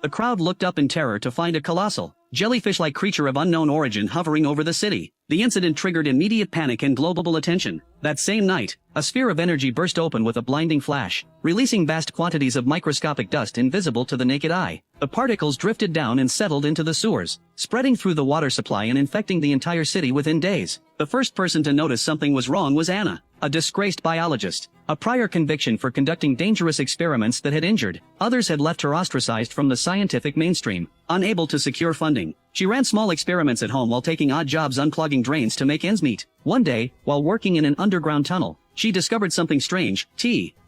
the crowd looked up in terror to find a colossal, jellyfish-like creature of unknown origin hovering over the city. The incident triggered immediate panic and global attention. That same night, a sphere of energy burst open with a blinding flash, releasing vast quantities of microscopic dust invisible to the naked eye. The particles drifted down and settled into the sewers, spreading through the water supply and infecting the entire city within days. The first person to notice something was wrong was Anna, a disgraced biologist. A prior conviction for conducting dangerous experiments that had injured others had left her ostracized from the scientific mainstream, unable to secure funding. She ran small experiments at home while taking odd jobs unclogging drains to make ends meet. One day, while working in an underground tunnel, she discovered something strange.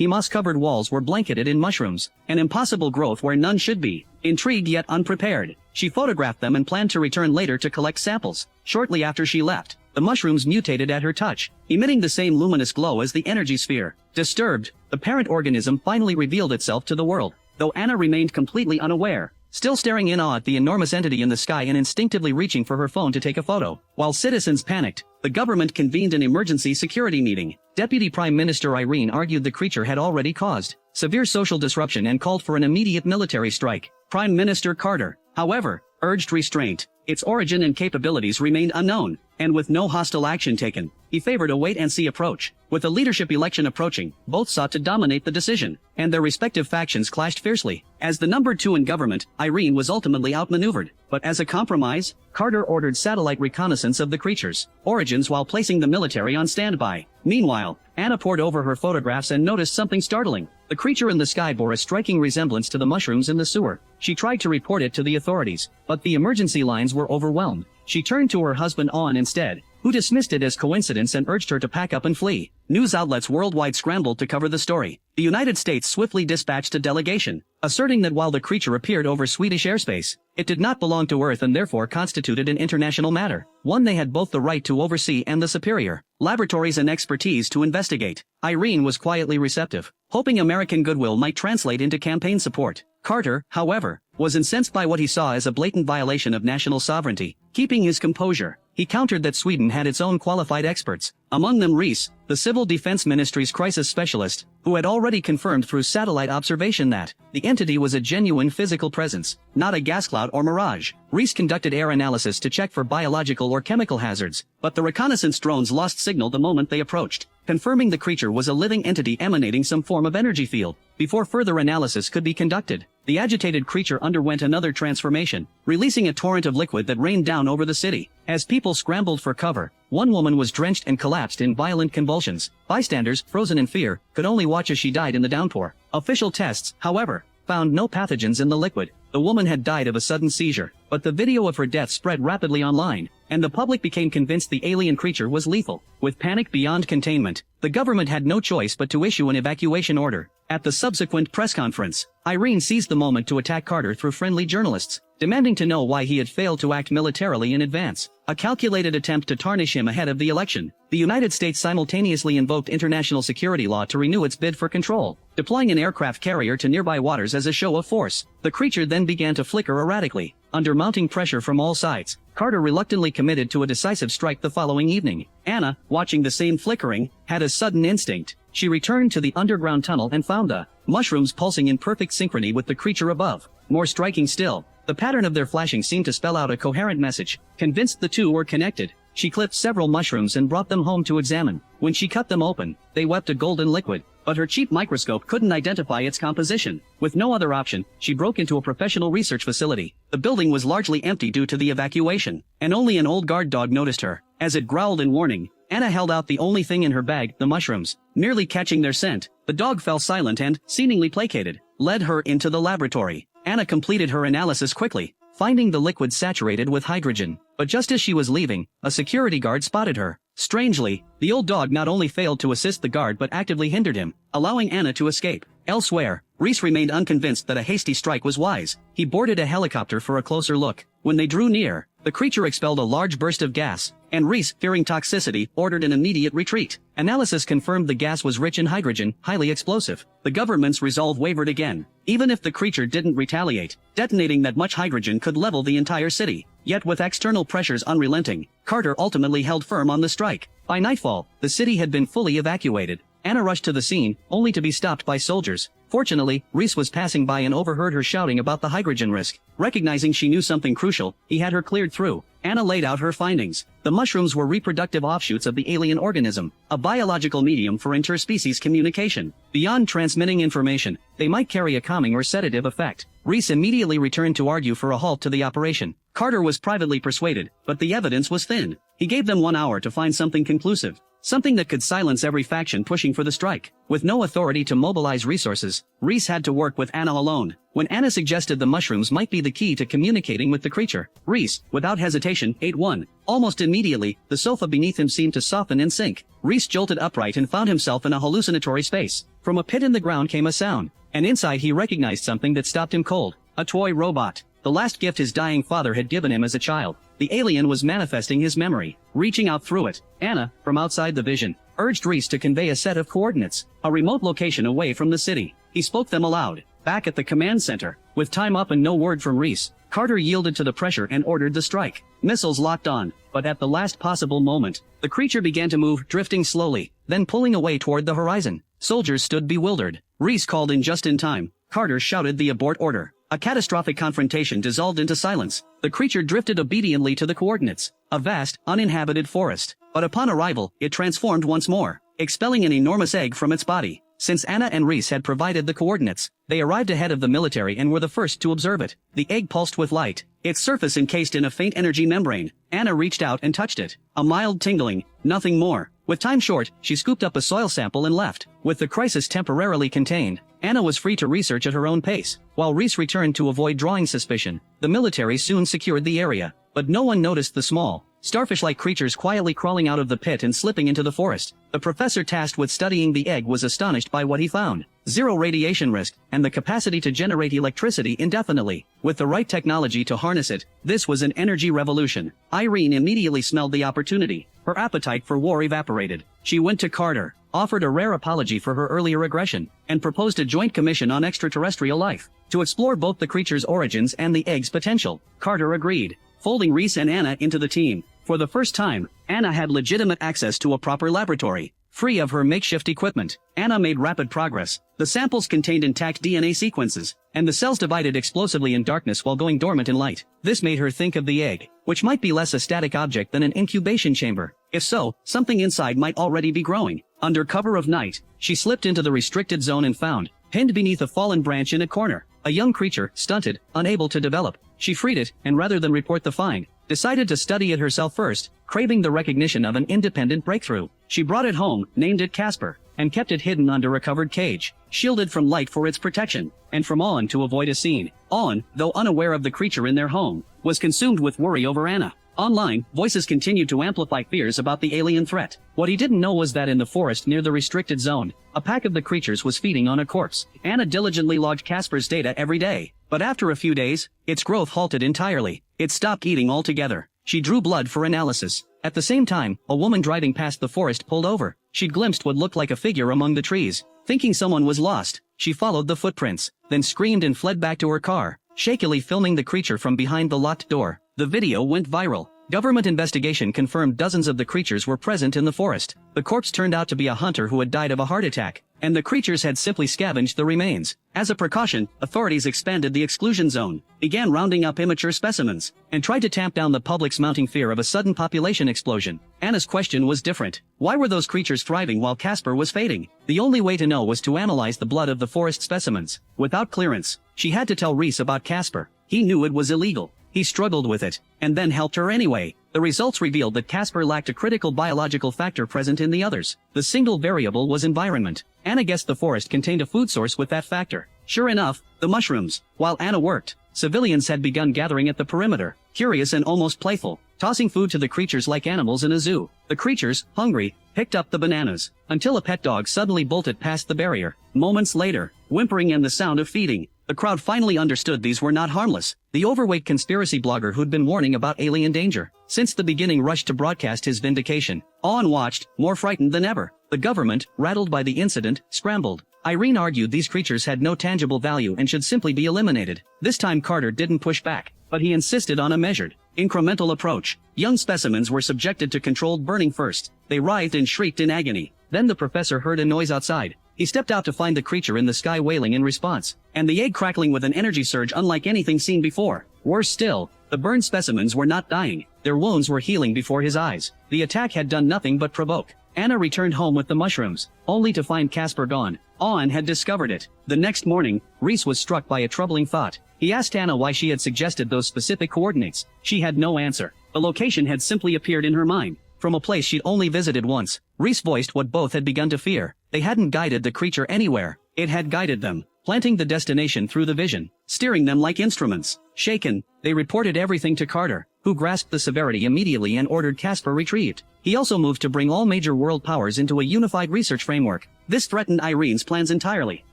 Moss-covered walls were blanketed in mushrooms, an impossible growth where none should be. Intrigued yet unprepared, she photographed them and planned to return later to collect samples. Shortly after she left, the mushrooms mutated at her touch, emitting the same luminous glow as the energy sphere. Disturbed, the parent organism finally revealed itself to the world, though Anna remained completely unaware, still staring in awe at the enormous entity in the sky and instinctively reaching for her phone to take a photo. While citizens panicked, the government convened an emergency security meeting. Deputy Prime Minister Irene argued the creature had already caused severe social disruption and called for an immediate military strike. Prime Minister Carter, however, urged restraint. Its origin and capabilities remained unknown, and with no hostile action taken, he favored a wait-and-see approach. With the leadership election approaching, both sought to dominate the decision, and their respective factions clashed fiercely. As the number 2 in government, Irene was ultimately outmaneuvered, but as a compromise, Carter ordered satellite reconnaissance of the creature's origins while placing the military on standby. Meanwhile, Anna pored over her photographs and noticed something startling. The creature in the sky bore a striking resemblance to the mushrooms in the sewer. She tried to report it to the authorities, but the emergency lines were overwhelmed. She turned to her husband Owen instead, who dismissed it as coincidence and urged her to pack up and flee. News outlets worldwide scrambled to cover the story. The United States swiftly dispatched a delegation, asserting that while the creature appeared over Swedish airspace, it did not belong to Earth and therefore constituted an international matter, one they had both the right to oversee and the superior laboratories and expertise to investigate. Irene was quietly receptive, hoping American goodwill might translate into campaign support. Carter, however, was incensed by what he saw as a blatant violation of national sovereignty. Keeping his composure, he countered that Sweden had its own qualified experts, among them Reese, the Civil Defense Ministry's crisis specialist, who had already confirmed through satellite observation that the entity was a genuine physical presence, not a gas cloud or mirage. Reese conducted air analysis to check for biological or chemical hazards, but the reconnaissance drones lost signal the moment they approached, confirming the creature was a living entity emanating some form of energy field. Before further analysis could be conducted, the agitated creature underwent another transformation, releasing a torrent of liquid that rained down over the city. As people scrambled for cover, one woman was drenched and collapsed in violent convulsions. Bystanders, frozen in fear, could only watch as she died in the downpour. Official tests, however, found no pathogens in the liquid. The woman had died of a sudden seizure, but the video of her death spread rapidly online, and the public became convinced the alien creature was lethal. With panic beyond containment, the government had no choice but to issue an evacuation order. At the subsequent press conference, Irene seized the moment to attack Carter through friendly journalists, demanding to know why he had failed to act militarily in advance, a calculated attempt to tarnish him ahead of the election. The United States simultaneously invoked international security law to renew its bid for control, deploying an aircraft carrier to nearby waters as a show of force. The creature then began to flicker erratically. Under mounting pressure from all sides, Carter reluctantly committed to a decisive strike the following evening. Anna, watching the same flickering, had a sudden instinct. She returned to the underground tunnel and found the mushrooms pulsing in perfect synchrony with the creature above. More striking still, the pattern of their flashing seemed to spell out a coherent message. Convinced the two were connected, she clipped several mushrooms and brought them home to examine. When she cut them open, they wept a golden liquid, but her cheap microscope couldn't identify its composition. With no other option, she broke into a professional research facility. The building was largely empty due to the evacuation, and only an old guard dog noticed her. As it growled in warning, Anna held out the only thing in her bag, the mushrooms. Merely catching their scent, the dog fell silent and, seemingly placated, led her into the laboratory. Anna completed her analysis quickly, finding the liquid saturated with hydrogen. But just as she was leaving, a security guard spotted her. Strangely, the old dog not only failed to assist the guard but actively hindered him, allowing Anna to escape. Elsewhere, Reese remained unconvinced that a hasty strike was wise. He boarded a helicopter for a closer look. When they drew near, the creature expelled a large burst of gas, and Reese, fearing toxicity, ordered an immediate retreat. Analysis confirmed the gas was rich in hydrogen, highly explosive. The government's resolve wavered again. Even if the creature didn't retaliate, detonating that much hydrogen could level the entire city. Yet with external pressures unrelenting, Carter ultimately held firm on the strike. By nightfall, the city had been fully evacuated. Anna rushed to the scene, only to be stopped by soldiers. Fortunately, Reese was passing by and overheard her shouting about the hydrogen risk. Recognizing she knew something crucial, he had her cleared through. Anna laid out her findings. The mushrooms were reproductive offshoots of the alien organism, a biological medium for interspecies communication. Beyond transmitting information, they might carry a calming or sedative effect. Reese immediately returned to argue for a halt to the operation. Carter was privately persuaded, but the evidence was thin. He gave them 1 hour to find something conclusive. Something that could silence every faction pushing for the strike. With no authority to mobilize resources, Reese had to work with Anna alone. When Anna suggested the mushrooms might be the key to communicating with the creature, Reese, without hesitation, ate one. Almost immediately, the sofa beneath him seemed to soften and sink. Reese jolted upright and found himself in a hallucinatory space. From a pit in the ground came a sound, and inside he recognized something that stopped him cold. A toy robot. The last gift his dying father had given him as a child. The alien was manifesting his memory, reaching out through it. Anna, from outside the vision, urged Reese to convey a set of coordinates, a remote location away from the city. He spoke them aloud. Back at the command center, with time up and no word from Reese, Carter yielded to the pressure and ordered the strike. Missiles locked on, but at the last possible moment, the creature began to move, drifting slowly, then pulling away toward the horizon. Soldiers stood bewildered. Reese called in just in time. Carter shouted the abort order. A catastrophic confrontation dissolved into silence. The creature drifted obediently to the coordinates, a vast, uninhabited forest. But upon arrival, it transformed once more, expelling an enormous egg from its body. Since Anna and Reese had provided the coordinates, they arrived ahead of the military and were the first to observe it. The egg pulsed with light, its surface encased in a faint energy membrane. Anna reached out and touched it. A mild tingling, nothing more. With time short, she scooped up a soil sample and left. With the crisis temporarily contained, Anna was free to research at her own pace. While Reese returned to avoid drawing suspicion, the military soon secured the area. But no one noticed the small, starfish-like creatures quietly crawling out of the pit and slipping into the forest. The professor tasked with studying the egg was astonished by what he found. Zero radiation risk, and the capacity to generate electricity indefinitely. With the right technology to harness it, this was an energy revolution. Irene immediately smelled the opportunity. Her appetite for war evaporated. She went to Carter, offered a rare apology for her earlier aggression, and proposed a joint commission on extraterrestrial life, to explore both the creature's origins and the egg's potential. Carter agreed, folding Reese and Anna into the team. For the first time, Anna had legitimate access to a proper laboratory, free of her makeshift equipment. Anna made rapid progress. The samples contained intact DNA sequences, and the cells divided explosively in darkness while going dormant in light. This made her think of the egg, which might be less a static object than an incubation chamber. If so, something inside might already be growing. Under cover of night, she slipped into the restricted zone and found, pinned beneath a fallen branch in a corner, a young creature, stunted, unable to develop. She freed it, and rather than report the find, decided to study it herself first, craving the recognition of an independent breakthrough. She brought it home, named it Casper, and kept it hidden under a covered cage, shielded from light for its protection, and from Owen to avoid a scene. Owen, though unaware of the creature in their home, was consumed with worry over Anna. Online, voices continued to amplify fears about the alien threat. What he didn't know was that in the forest near the restricted zone, a pack of the creatures was feeding on a corpse. Anna diligently logged Casper's data every day, but after a few days, its growth halted entirely. It stopped eating altogether. She drew blood for analysis. At the same time, a woman driving past the forest pulled over. She'd glimpsed what looked like a figure among the trees. Thinking someone was lost, she followed the footprints, then screamed and fled back to her car, shakily filming the creature from behind the locked door. The video went viral. Government investigation confirmed dozens of the creatures were present in the forest. The corpse turned out to be a hunter who had died of a heart attack, and the creatures had simply scavenged the remains. As a precaution, authorities expanded the exclusion zone, began rounding up immature specimens, and tried to tamp down the public's mounting fear of a sudden population explosion. Anna's question was different. Why were those creatures thriving while Casper was fading? The only way to know was to analyze the blood of the forest specimens. Without clearance, she had to tell Reese about Casper. He knew it was illegal. He struggled with it, and then helped her anyway. The results revealed that Casper lacked a critical biological factor present in the others. The single variable was environment. Anna guessed the forest contained a food source with that factor. Sure enough, the mushrooms. While Anna worked, civilians had begun gathering at the perimeter, curious and almost playful, tossing food to the creatures like animals in a zoo. The creatures, hungry, picked up the bananas, until a pet dog suddenly bolted past the barrier. Moments later, whimpering and the sound of feeding, the crowd finally understood these were not harmless. The overweight conspiracy blogger who'd been warning about alien danger since the beginning rushed to broadcast his vindication. Owen watched, more frightened than ever. The government, rattled by the incident, scrambled. Irene argued these creatures had no tangible value and should simply be eliminated. This time Carter didn't push back, but he insisted on a measured, Incremental approach. Young specimens were subjected to controlled burning first. They writhed and shrieked in agony. Then the professor heard a noise outside. He stepped out to find the creature in the sky wailing in response, and the egg crackling with an energy surge unlike anything seen before. Worse still, the burned specimens were not dying. Their wounds were healing before his eyes. The attack had done nothing but provoke. Anna returned home with the mushrooms, only to find Casper gone. Owen had discovered it. The next morning, Reese was struck by a troubling thought. He asked Anna why she had suggested those specific coordinates. She had no answer. The location had simply appeared in her mind, from a place she'd only visited once. Reese voiced what both had begun to fear. They hadn't guided the creature anywhere. It had guided them, planting the destination through the vision, steering them like instruments. Shaken, they reported everything to Carter, who grasped the severity immediately and ordered Casper retrieved. He also moved to bring all major world powers into a unified research framework. This threatened Irene's plans entirely.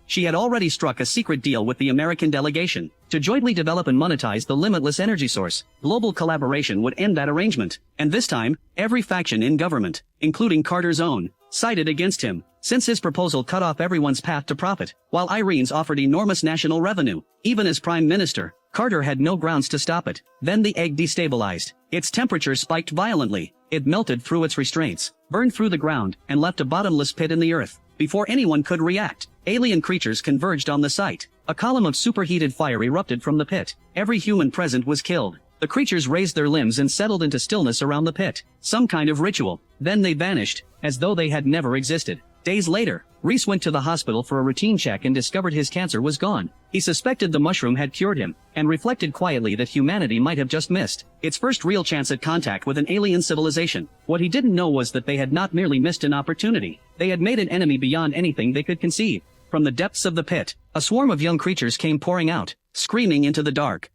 She had already struck a secret deal with the American delegation to jointly develop and monetize the limitless energy source. Global collaboration would end that arrangement. And this time, every faction in government, including Carter's own, sided against him, since his proposal cut off everyone's path to profit, while Irene's offered enormous national revenue. Even as prime minister, Carter had no grounds to stop it. Then the egg destabilized. Its temperature spiked violently. It melted through its restraints, burned through the ground, and left a bottomless pit in the earth. Before anyone could react, alien creatures converged on the site. A column of superheated fire erupted from the pit. Every human present was killed. The creatures raised their limbs and settled into stillness around the pit. Some kind of ritual. Then they vanished, as though they had never existed. Days later, Reese went to the hospital for a routine check and discovered his cancer was gone. He suspected the mushroom had cured him, and reflected quietly that humanity might have just missed its first real chance at contact with an alien civilization. What he didn't know was that they had not merely missed an opportunity. They had made an enemy beyond anything they could conceive. From the depths of the pit, a swarm of young creatures came pouring out, screaming into the dark.